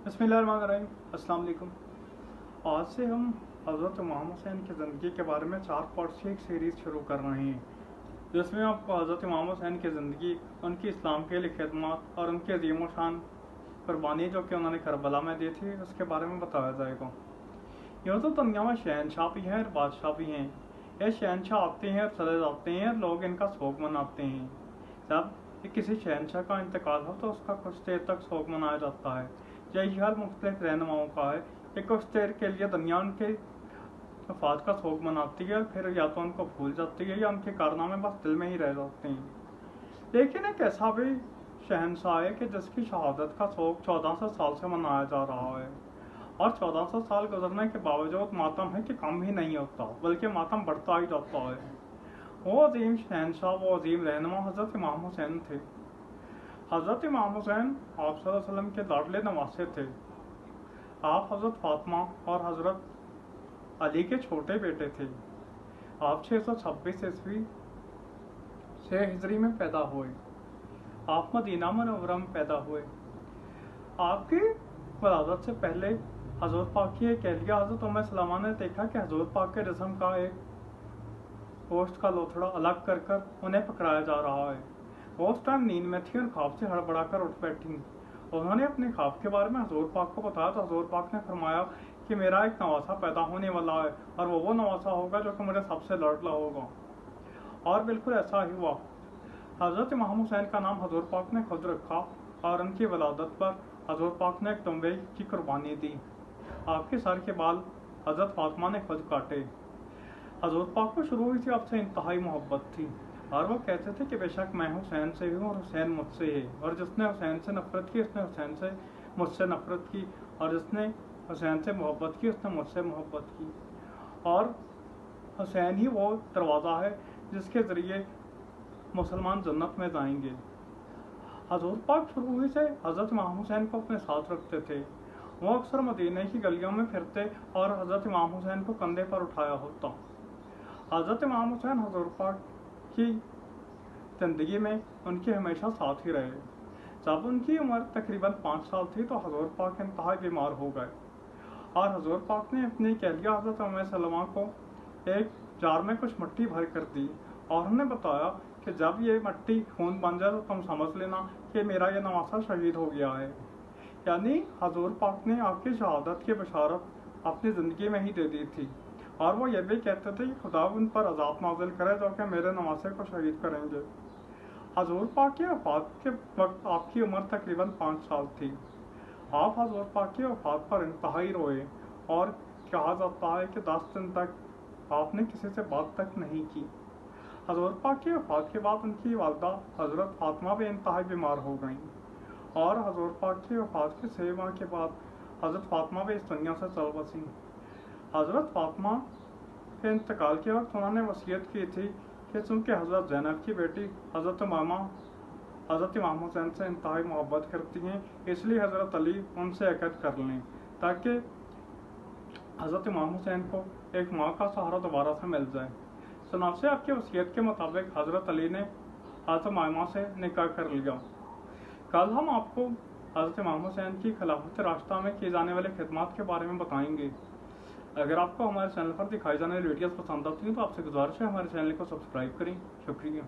बिस्मिल्लाहिर्रहमानिर्रहीम। अस्सलाम वालेकुम। आज से हम हज़रत इमाम हुसैन की ज़िंदगी के बारे में 4 पार्ट्स की एक सीरीज़ शुरू कर रहे हैं, जिसमें आपको हज़रत इमाम हुसैन की ज़िंदगी, उनकी इस्लाम के लिए खिदमत और उनकी अजीम व शान कुर्बानी जो कि उन्होंने करबला में दी थी, उसके बारे में बताया जाएगा। यूँ तो दुनिया में शहनशाह भी हैं और बादशाह भी हैं। ये शहनशाह आते हैं और चले जाते हैं और लोग इनका शोक मनाते हैं। जब किसी शहनशाह का इंतकाल हो तो उसका कुछ देर तक शोक मनाया जाता है। यही हाल मुख्तलिफ रहनुमाओं का है कि कुछ देर के लिए दुनिया उनके वफात का शोक मनाती है, फिर या तो उनको भूल जाती है या उनके कारनामे बस दिल में ही रह जाते हैं। लेकिन एक ऐसा भी शहनशाह है कि जिसकी शहादत का शोक 1400 साल से मनाया जा रहा है, और 1400 साल गुजरने के बावजूद मातम है कि कम ही नहीं होता, बल्कि मातम बढ़ता ही जाता है। वो अजीम शहनशाह, वो अजीम रहनुमा हज़रत इमाम हुसैन थे। हज़रत इमाम हुसैन आप सल्लल्लाहु अलैहि वसल्लम के लाडले नवासे थे। आप हज़रत फातिमा और हज़रत अली के छोटे बेटे थे। आप 626 ईस्वी से हिजरी में पैदा हुए। आप मदीना मुनव्वरा में पैदा हुए। आपकी वलादत से पहले हजूर पाक की एक अहलिया हज़रत उम्मे सलमा ने देखा कि हजूर पाक के जिस्म का एक गोश्त का लोथड़ा अलग कर कर उन्हें पकड़ाया जा रहा है। वो उस टाइम नींद में थी और ख्वाब से हड़बड़ा कर उठ बैठी। उन्होंने अपने ख्वाब के बारे में हजूर पाक को बताया तो हजूर पाक ने फरमाया कि मेरा एक नवासा पैदा होने वाला है, और वो नवासा होगा जो कि मुझे सबसे लाडला होगा। और बिल्कुल ऐसा ही हुआ। हज़रत इमाम हुसैन का नाम हजूर पाक ने खुद रखा, और उनकी वलादत पर हजूर पाक ने एक दुम्बे की कुर्बानी दी। आपके सर के बाल हज़रत फातिमा ने खुद काटे। हजूर पाक को शुरू ही से आपसे इंतहाई मोहब्बत थी, और वो कहते थे कि बेशक मैं हुसैन से हूँ और हुसैन मुझसे है, और जिसने हुसैन से नफरत की उसने हुसैन से मुझसे नफरत की, और जिसने हुसैन से मोहब्बत की उसने मुझसे मोहब्बत की। और हुसैन ही वो दरवाज़ा है जिसके ज़रिए मुसलमान जन्नत में जाएंगे। हजूर पाक शुरू ही से हज़रत इमाम हुसैन को अपने साथ रखते थे। वो अक्सर मदीने की गलियों में फिरते और हज़रत इमाम हुसैन को कंधे पर उठाया होता। हज़रत इमाम हुसैन हजूर पाक की ज़िंदगी में उनके हमेशा साथ ही रहे। जब उनकी उम्र तकरीबन 5 साल थी तो हजूर पाक इंतहाई बीमार हो गए, और हजूर पाक ने अपनी कहलिया हज़रत उम्मे सलमा को एक जार में कुछ मिट्टी भर कर दी, और उन्हें बताया कि जब ये मिट्टी खून बन जाए तो तुम समझ लेना कि मेरा ये नवासा शहीद हो गया है। यानी हजूर पाक ने आपकी शहादत की बशारत अपनी ज़िंदगी में ही दे दी थी, और वो ये भी कहते थे कि खुदा उन पर अज़ाब नाज़िल करे जो कि मेरे नवासे को शहीद करेंगे। हजूर पाक की वफ़ात के वक्त आपकी उम्र तकरीबन 5 साल थी। आप हजूर पाक की वफ़ात पर इंतहाई रोए, और कहा जाता है कि 10 दिन तक आपने किसी से बात तक नहीं की। हजूर पाक की वफ़ात के बाद उनकी वालदा हज़रत फातिमा भी इंतहाई बीमार हो गईं, और हजूर पाक की वफ़ात के 6 माह के बाद हज़रत फातिमा भी इस दुनिया से चल बसी। हज़रत फातिमा के इंतकाल के वक्त उन्होंने वसीयत की थी कि चूँकि हज़रत ज़ैनब की बेटी हज़रत इमाम हुसैन से इंतहाई मोहब्बत करती हैं, इसलिए हज़रत अली उनसे अक़द कर लें ताकि हज़रत इमाम हुसैन को एक माँ का सहारा दोबारा से मिल जाए। चुनांचे आपकी वसीयत के मुताबिक हज़रत अली ने हज़रत मामा से निकाह कर लिया। कल हम आपको हज़रत इमाम हुसैन की खिलाफत रास्ता में की जाने वाली खिदमत के बारे में बताएंगे। अगर आपको हमारे चैनल पर दिखाई जाने वाली वीडियोस पसंद आती हैं तो आपसे गुजारिश है हमारे चैनल को सब्सक्राइब करें। शुक्रिया।